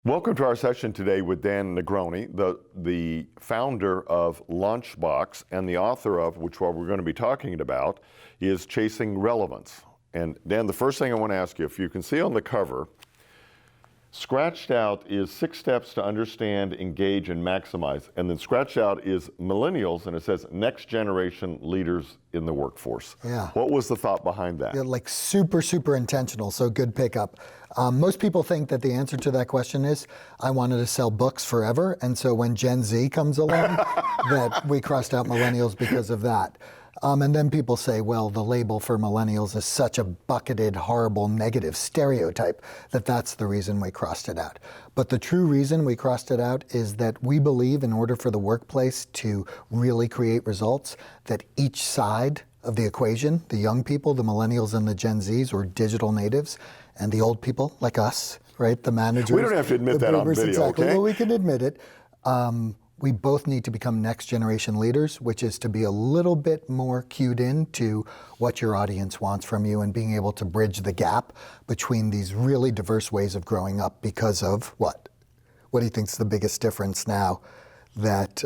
Welcome to our session today with Dan Negroni, the founder of Launchbox and the author of, which what we're going to be talking about, is Chasing Relevance. And Dan, the first thing I want to ask you, if you can see on the cover, scratched out is 6 steps to understand, engage, and maximize. And then scratched out is millennials, and it says next generation leaders in the workforce. Yeah. What was the thought behind that? Yeah, like super intentional, so good pickup. Most people think that the answer to that question is, I wanted to sell books forever, and so when Gen Z comes along, that we crossed out millennials because of that. And then people say, well, the label for millennials is such a bucketed, horrible, negative stereotype that that's the reason we crossed it out. But the true reason we crossed it out is that we believe in order for the workplace to really create results, that each side of the equation, the young people, the millennials and the Gen Zs, or digital natives, and the old people like us, right, the managers. We don't have to admit that boomers, on video, exactly. okay? Well, we can admit it. We both need to become next generation leaders, which is to be a little bit more cued in to what your audience wants from you and being able to bridge the gap between these really diverse ways of growing up because of what? What do you think is the biggest difference now that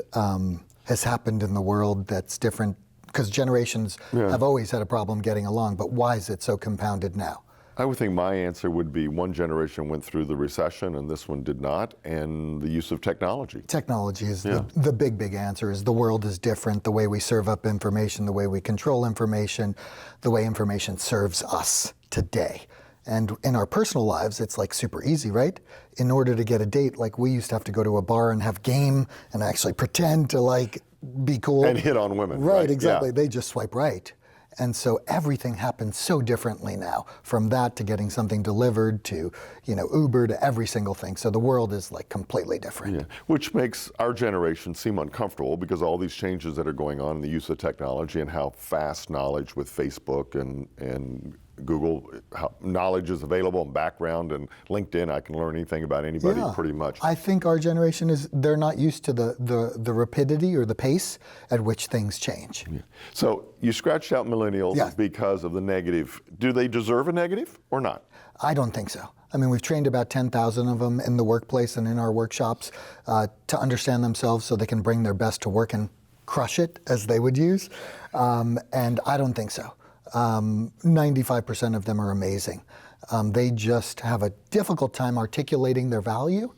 has happened in the world that's different? Because generations have always had a problem getting along, but why is it so compounded now? I would think my answer would be one generation went through the recession and this one did not, and the use of technology. Technology is the big answer. Is the world is different, the way we serve up information, the way we control information, the way information serves us today. And in our personal lives, it's like super easy, right? In order to get a date, like we used to have to go to a bar and have game and actually pretend to like be cool. And hit on women. Right, exactly. Yeah. They just swipe right. And so everything happens so differently now, from that to getting something delivered to, Uber to every single thing. So the world is like completely different. Yeah. Which makes our generation seem uncomfortable because all these changes that are going on in the use of technology and how fast knowledge with Facebook and Google, how knowledge is available and background, and LinkedIn, I can learn anything about anybody pretty much. I think our generation they're not used to the rapidity or the pace at which things change. Yeah. So you scratched out millennials because of the negative. Do they deserve a negative or not? I don't think so. I mean, we've trained about 10,000 of them in the workplace and in our workshops to understand themselves so they can bring their best to work and crush it, as they would use. And I don't think so. 95% of them are amazing. They just have a difficult time articulating their value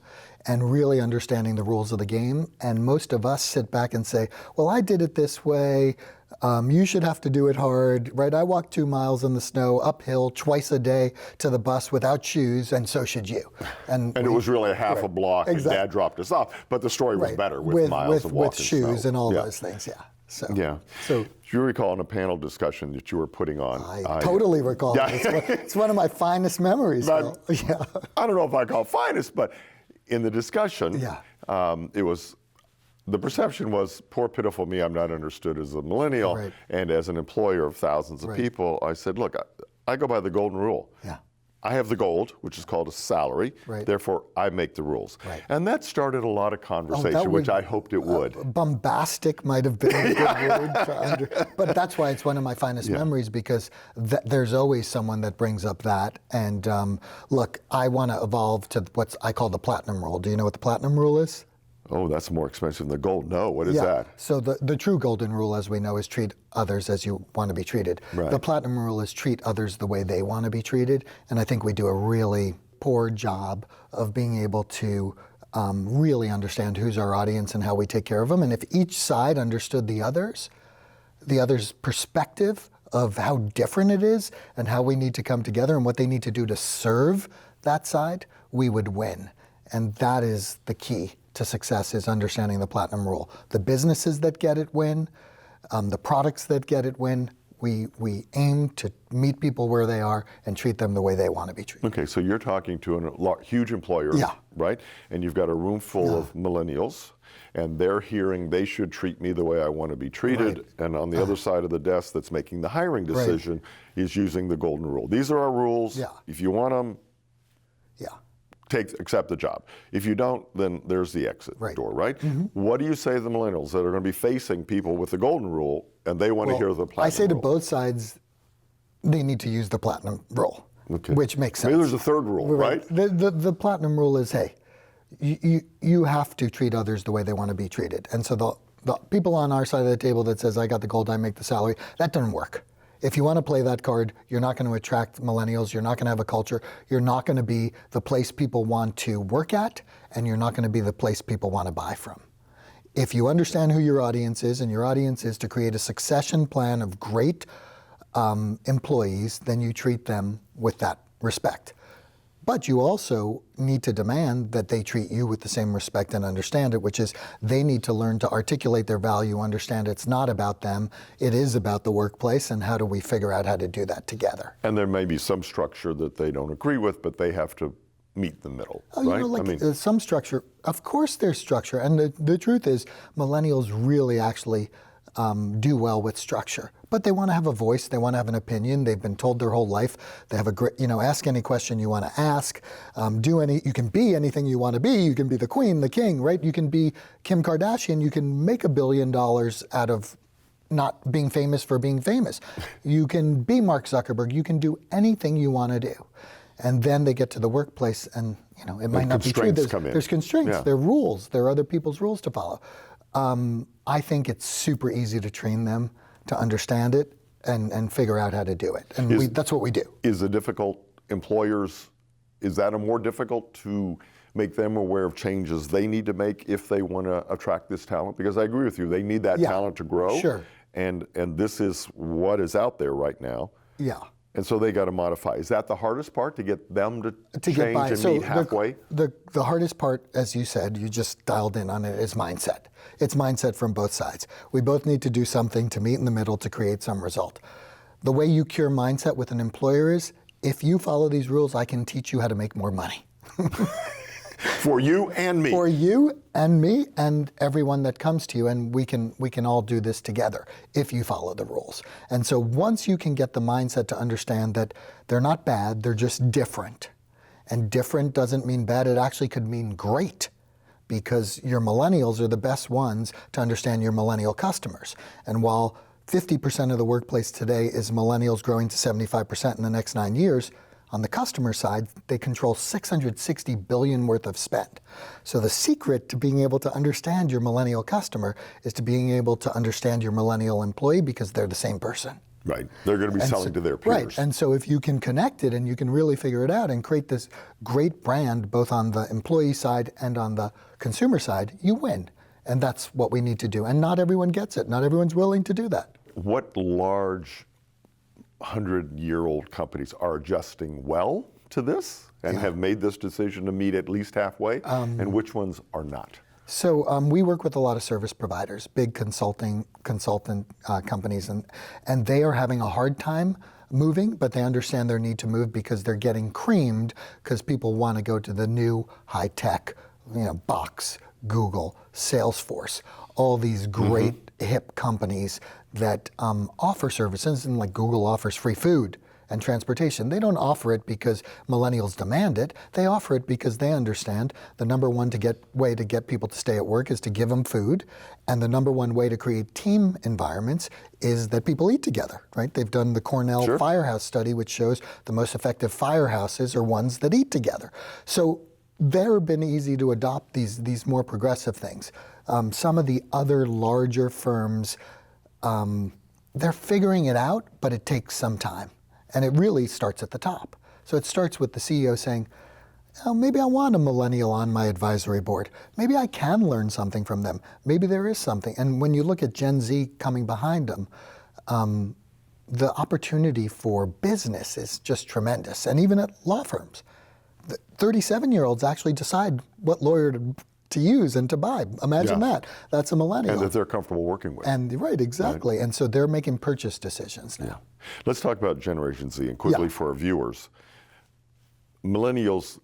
and really understanding the rules of the game. And most of us sit back and say, well, I did it this way. You should have to do it hard, right? I walked 2 miles in the snow uphill twice a day to the bus without shoes, and so should you. And it was really a half a block, and Dad dropped us off. But the story was better with miles of walking with shoes snow. and all those things, So, do you recall in a panel discussion that you were putting on? I totally recall. It's one of my finest memories. I don't know if I call it finest, but in the discussion, it was, the perception was, poor pitiful me, I'm not understood as a millennial, and as an employer of thousands of people, I said, look, I go by the golden rule. I have the gold, which is called a salary, therefore I make the rules. And that started a lot of conversation, which I hoped it would. Bombastic might have been a good word, but that's why it's one of my finest memories, because there's always someone that brings up that. And look, I want to evolve to what I call the platinum rule. Do you know what the platinum rule is? Oh, that's more expensive than gold. No, what is that? So the true golden rule, as we know, is treat others as you want to be treated. The platinum rule is treat others the way they want to be treated. And I think we do a really poor job of being able to really understand who's our audience and how we take care of them. And if each side understood the other's perspective of how different it is and how we need to come together and what they need to do to serve that side, we would win. And that is the key to success, is understanding the platinum rule. The businesses that get it win, the products that get it win. We aim to meet people where they are and treat them the way they want to be treated. Okay, so you're talking to a huge employer, right? And you've got a room full of millennials, and they're hearing they should treat me the way I want to be treated. And on the other side of the desk that's making the hiring decision is using the golden rule. These are our rules. If you want them, accept the job. If you don't, then there's the exit door, right? What do you say to the millennials that are going to be facing people with the golden rule and they want to hear the platinum rule? I say to both sides, they need to use the platinum rule, which makes sense. Maybe there's a third rule, right? The platinum rule is, hey, You have to treat others the way they want to be treated. And so the people on our side of the table that says, I got the gold, I make the salary, that doesn't work. If you want to play that card, you're not going to attract millennials, you're not going to have a culture, you're not going to be the place people want to work at, and you're not going to be the place people want to buy from. If you understand who your audience is, and your audience is to create a succession plan of great employees, then you treat them with that respect. But you also need to demand that they treat you with the same respect and understand it, which is they need to learn to articulate their value, understand it's not about them, it is about the workplace, and how do we figure out how to do that together. And there may be some structure that they don't agree with, but they have to meet the middle, right? Some structure, of course there's structure, and the truth is millennials really actually do well with structure. But they want to have a voice, they want to have an opinion, they've been told their whole life, they have a great, ask any question you want to ask, you can be anything you want to be, you can be the queen, the king, right? You can be Kim Kardashian, you can make $1 billion out of not being famous for being famous. You can be Mark Zuckerberg, you can do anything you want to do. And then they get to the workplace and, it might not be true. There's constraints, there are rules, there are other people's rules to follow. I think it's super easy to train them to understand it and figure out how to do it. And that's what we do. Is it difficult, employers, is that more difficult to make them aware of changes they need to make if they want to attract this talent? Because I agree with you, they need that talent to grow. Sure. And this is what is out there right now. Yeah. And so they got to modify. Is that the hardest part, to get them to change and meet halfway? The hardest part, as you said, you just dialed in on it, is mindset. It's mindset from both sides. We both need to do something to meet in the middle to create some result. The way you cure mindset with an employer is, if you follow these rules, I can teach you how to make more money. For you and me. For you and me and everyone that comes to you, and we can all do this together if you follow the rules. And so once you can get the mindset to understand that they're not bad, they're just different. And different doesn't mean bad, it actually could mean great, because your millennials are the best ones to understand your millennial customers. And while 50% of the workplace today is millennials growing to 75% in the next 9 years, on the customer side, they control $660 billion worth of spend. So the secret to being able to understand your millennial customer is to being able to understand your millennial employee, because they're the same person. Right. They're going to be selling to their peers. Right. And so if you can connect it and you can really figure it out and create this great brand, both on the employee side and on the consumer side, you win. And that's what we need to do. And not everyone gets it. Not everyone's willing to do that. What large 100-year-old companies are adjusting well to this and have made this decision to meet at least halfway, and which ones are not? So we work with a lot of service providers, big consultant companies, and they are having a hard time moving, but they understand their need to move because they're getting creamed, because people want to go to the new high-tech, Box, Google, Salesforce, all these great hip companies that offer services, and like Google offers free food and transportation. They don't offer it because millennials demand it. They offer it because they understand the number one way to get people to stay at work is to give them food, and the number one way to create team environments is that people eat together, right? They've done the Cornell Firehouse study, which shows the most effective firehouses are ones that eat together. So they've been easy to adopt these more progressive things. Some of the other larger firms, they're figuring it out, but it takes some time. And it really starts at the top. So it starts with the CEO saying, oh, maybe I want a millennial on my advisory board. Maybe I can learn something from them. Maybe there is something. And when you look at Gen Z coming behind them, the opportunity for business is just tremendous. And even at law firms, the 37-year-olds actually decide what lawyer to use and to buy. Imagine that. That's a millennial. And that they're comfortable working with. And right, exactly. Right. And so they're making purchase decisions now. Let's talk about Generation Z, and quickly for our viewers. Millennials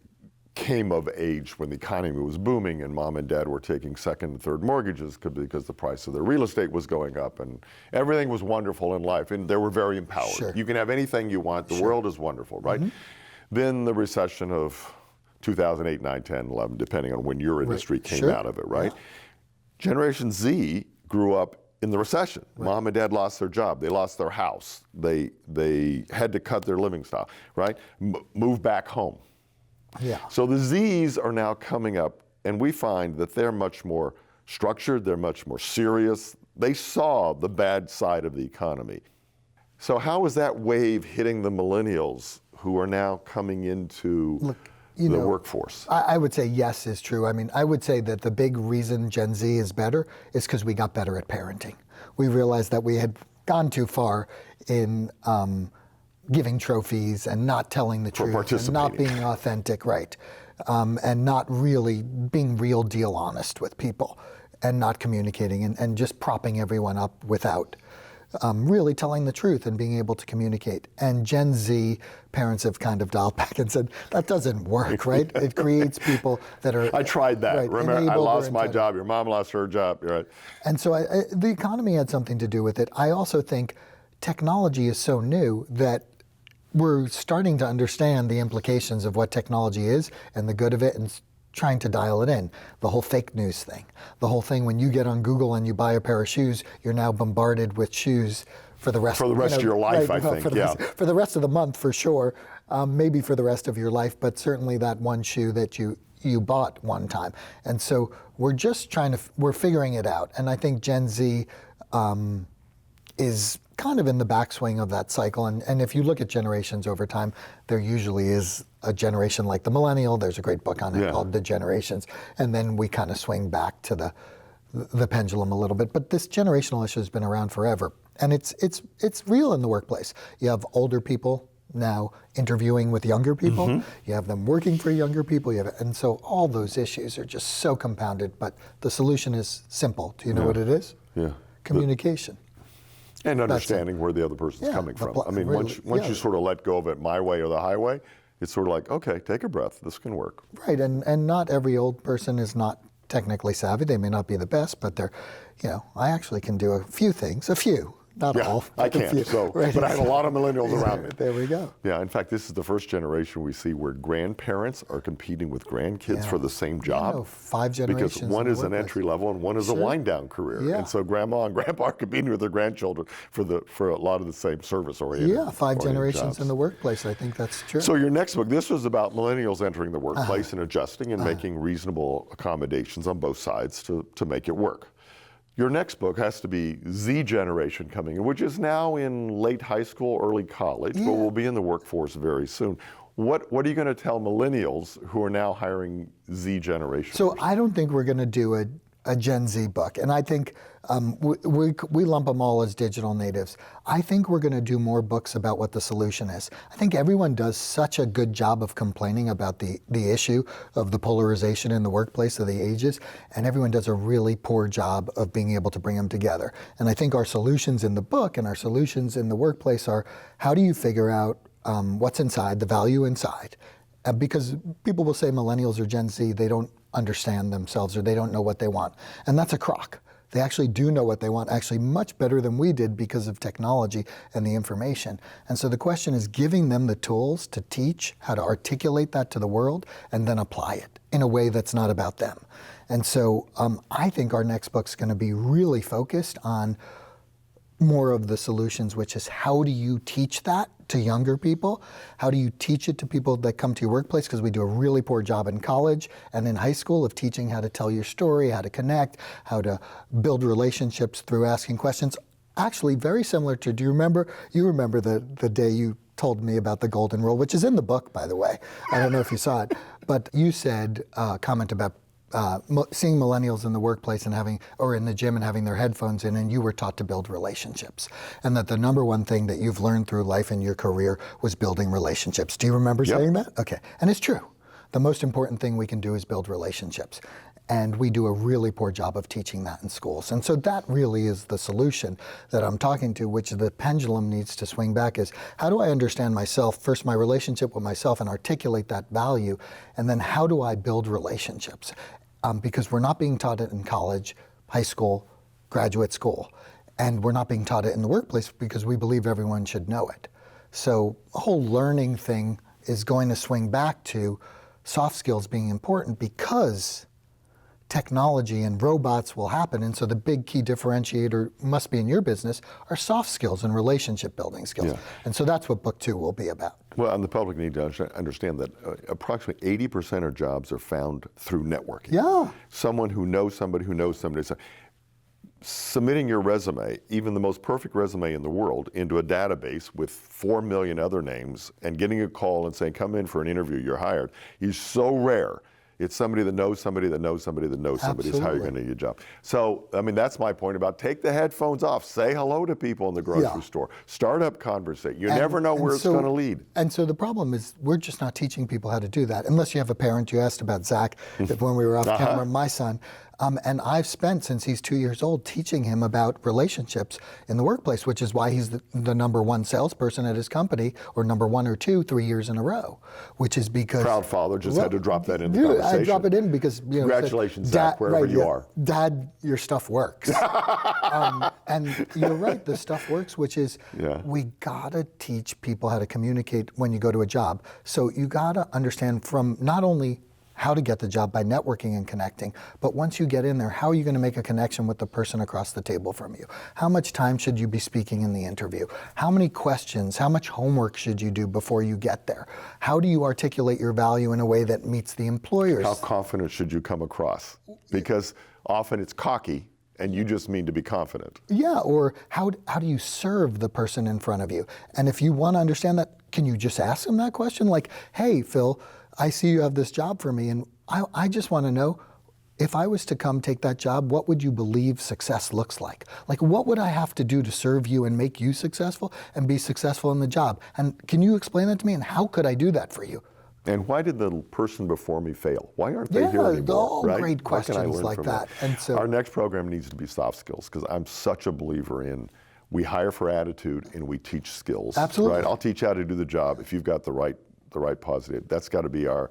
came of age when the economy was booming and mom and dad were taking second and third mortgages because the price of their real estate was going up and everything was wonderful in life, and they were very empowered. Sure. You can have anything you want. The world is wonderful, right? Then the recession of 2008, 9, 10, 11, depending on when your industry came out of it, right? Generation Z grew up in the recession. Mom and dad lost their job. They lost their house. They had to cut their living style, right? Move back home. Yeah. So the Zs are now coming up and we find that they're much more structured, they're much more serious. They saw the bad side of the economy. So how is that wave hitting the millennials who are now coming into the workforce? I would say yes is true. I mean, I would say that the big reason Gen Z is better is because we got better at parenting. We realized that we had gone too far in giving trophies and not telling the truth and not being authentic, right? And not really being real deal honest with people and not communicating and just propping everyone up without really telling the truth and being able to communicate. And Gen Z parents have kind of dialed back and said, that doesn't work, right? It creates people that are... I tried that. Right, remember, I lost my job, your mom lost her job, right? And so the economy had something to do with it. I also think technology is so new that we're starting to understand the implications of what technology is and the good of it, and trying to dial it in. The whole fake news thing. The whole thing when you get on Google and you buy a pair of shoes, you're now bombarded with shoes for the rest of your life, right, I think. For the rest of the month, for sure. Maybe for the rest of your life, but certainly that one shoe that you bought one time. And so we're just we're figuring it out. And I think Gen Z is kind of in the backswing of that cycle. And if you look at generations over time, there usually is a generation like the millennial. There's a great book on it called The Generations. And then we kind of swing back to the pendulum a little bit. But this generational issue has been around forever. And it's real in the workplace. You have older people now interviewing with younger people. Mm-hmm. You have them working for younger people. And so all those issues are just so compounded. But the solution is simple. Do you know what it is? Yeah. Communication. And understanding where the other person's coming from. I mean, once you sort of let go of it my way or the highway, it's sort of like, okay, take a breath, this can work. Right, and not every old person is not technically savvy. They may not be the best, but they're, I actually can do a few things, not all. I can't, but I have a lot of millennials around me. There we go. Yeah, in fact, this is the first generation we see where grandparents are competing with grandkids for the same job. 5 generations. Because one is an entry level and one is a wind down career. Yeah. And so grandma and grandpa are competing with their grandchildren for a lot of the same service oriented. Yeah, 5 generations jobs. In the workplace. I think that's true. So your next book, this was about millennials entering the workplace and adjusting and making reasonable accommodations on both sides to make it work. Your next book has to be Z Generation coming in, which is now in late high school, early college, but will be in the workforce very soon. What are you going to tell millennials who are now hiring Z Generation? So I don't think we're going to do a Gen Z book, and I think we lump them all as digital natives. I think we're going to do more books about what the solution is. I think everyone does such a good job of complaining about the issue of the polarization in the workplace of the ages, and everyone does a really poor job of being able to bring them together. And I think our solutions in the book and our solutions in the workplace are, how do you figure out what's inside, the value inside? Because people will say millennials or Gen Z, they don't understand themselves or they don't know what they want. And that's a crock. They actually do know what they want, actually much better than we did because of technology and the information. And so the question is giving them the tools to teach how to articulate that to the world and then apply it in a way that's not about them. And so I think our next book's going to be really focused on more of the solutions, which is how do you teach that to younger people? How do you teach it to people that come to your workplace? Because we do a really poor job in college and in high school of teaching how to tell your story, how to connect, how to build relationships through asking questions. Actually, very similar to, you remember the day you told me about the golden rule, which is in the book, by the way. I don't know if you saw it, but you said a comment about seeing millennials in the workplace and or in the gym and having their headphones in, and you were taught to build relationships. And that the number one thing that you've learned through life and your career was building relationships. Do you remember saying that? Okay, and it's true. The most important thing we can do is build relationships. And we do a really poor job of teaching that in schools. And so that really is the solution that I'm talking to, which the pendulum needs to swing back, is how do I understand myself, first my relationship with myself, and articulate that value, and then how do I build relationships? Because we're not being taught it in college, high school, graduate school, and we're not being taught it in the workplace because we believe everyone should know it. So the whole learning thing is going to swing back to soft skills being important, because technology and robots will happen. And so the big key differentiator must be in your business are soft skills and relationship building skills. Yeah. And so that's what book 2 will be about. Well, and the public need to understand that approximately 80% of jobs are found through networking. Yeah. Someone who knows somebody who knows somebody. So submitting your resume, even the most perfect resume in the world, into a database with 4 million other names and getting a call and saying, come in for an interview, you're hired, is so rare. It's somebody that knows somebody that knows somebody that knows somebody is how you're going to get a job. So, I mean, that's my point about take the headphones off, say hello to people in the grocery store, start up conversation. You never know where it's going to lead. And so the problem is we're just not teaching people how to do that. Unless you have a parent, you asked about Zach, when we were off camera, my son. And I've spent, since he's 2 years old, teaching him about relationships in the workplace, which is why he's the #1 salesperson at his company, or #1 or 2, 3 years in a row, which is because... Proud father, just had to drop that in the conversation. I drop it in because... Congratulations, Zach, wherever you are. Dad, your stuff works. And you're right, the stuff works, which is we gotta teach people how to communicate when you go to a job. So you gotta understand from not only how to get the job by networking and connecting, but once you get in there, how are you going to make a connection with the person across the table from you? How much time should you be speaking in the interview? How many questions, how much homework should you do before you get there? How do you articulate your value in a way that meets the employer's? How confident should you come across? Because often it's cocky and you just mean to be confident. Yeah, or how do you serve the person in front of you? And if you want to understand that, can you just ask them that question? Like, hey, Phil, I see you have this job for me, and I just want to know, if I was to come take that job, what would you believe success looks like? Like, what would I have to do to serve you and make you successful and be successful in the job? And can you explain that to me, and how could I do that for you? And why did the person before me fail? Why aren't they here anymore? All right? Great questions like that. And so our next program needs to be soft skills, because I'm such a believer in we hire for attitude and we teach skills. Absolutely. Right? I'll teach you how to do the job if you've got the right positive. That's got to be our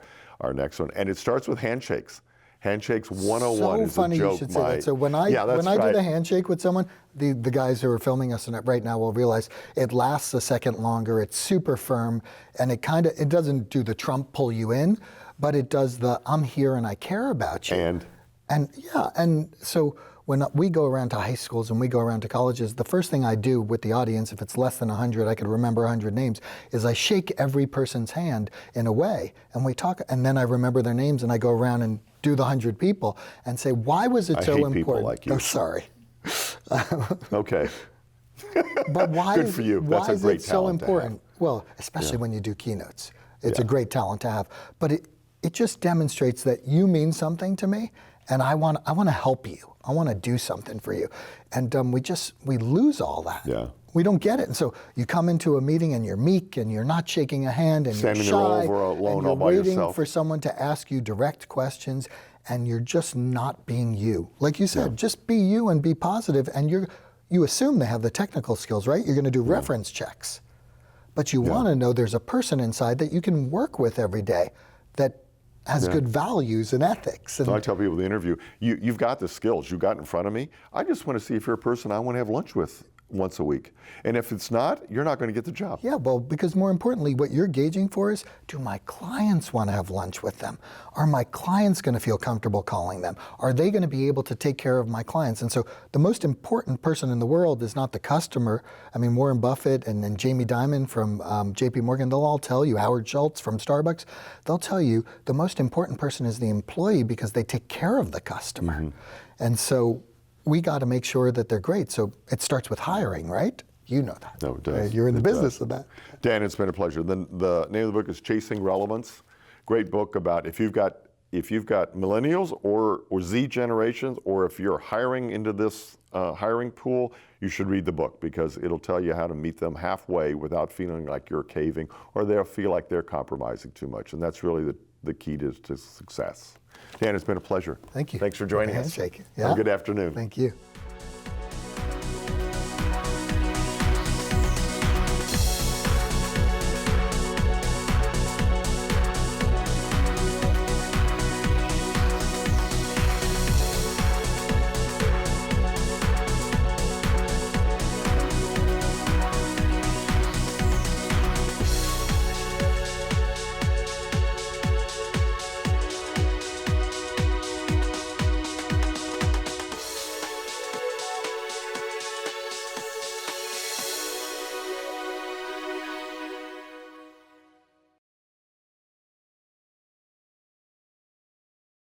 next one. And it starts with handshakes. Handshakes 101 is a joke. So funny you should say that. So when I do the handshake with someone, the guys who are filming us right now will realize it lasts a second longer, it's super firm, and it doesn't do the Trump pull you in, but it does the I'm here and I care about you. And so when we go around to high schools and we go around to colleges, the first thing I do with the audience, if it's less than 100, I could remember 100 names, is I shake every person's hand in a way, and we talk, and then I remember their names, and I go around and do the 100 people and say, why was it so important? People like you. Oh, sorry. Okay. But why? Good for you. That's a great talent so important? Well, especially when you do keynotes. It's a great talent to have. But it just demonstrates that you mean something to me, and I want to help you. I want to do something for you. And we lose all that. Yeah. We don't get it. And so you come into a meeting and you're meek and you're not shaking a hand and standing you're shy there alone and you're all by waiting yourself. For someone to ask you direct questions, and you're just not being you. Like you said, just be you and be positive, and you assume they have the technical skills, right? You're going to do reference checks. But you want to know there's a person inside that you can work with every day that has good values and ethics. And so I tell people in the interview, you've got the skills. You've got in front of me. I just want to see if you're a person I want to have lunch with once a week. And if it's not, you're not going to get the job. Yeah, well, because more importantly, what you're gauging for is, do my clients want to have lunch with them? Are my clients going to feel comfortable calling them? Are they going to be able to take care of my clients? And so the most important person in the world is not the customer. I mean, Warren Buffett and Jamie Dimon from JP Morgan, they'll all tell you, Howard Schultz from Starbucks, they'll tell you the most important person is the employee, because they take care of the customer. Mm-hmm. And so we got to make sure that they're great. So it starts with hiring, right? You know that. No, it does. You're in the business of that. Dan, it's been a pleasure. The name of the book is Chasing Relevance. Great book about if you've got millennials or Z generations, or if you're hiring into this hiring pool, you should read the book, because it'll tell you how to meet them halfway without feeling like you're caving, or they'll feel like they're compromising too much. And that's really the key to success. Dan, it's been a pleasure. Thank you. Thanks for joining us. Handshake. Have a good afternoon. Thank you.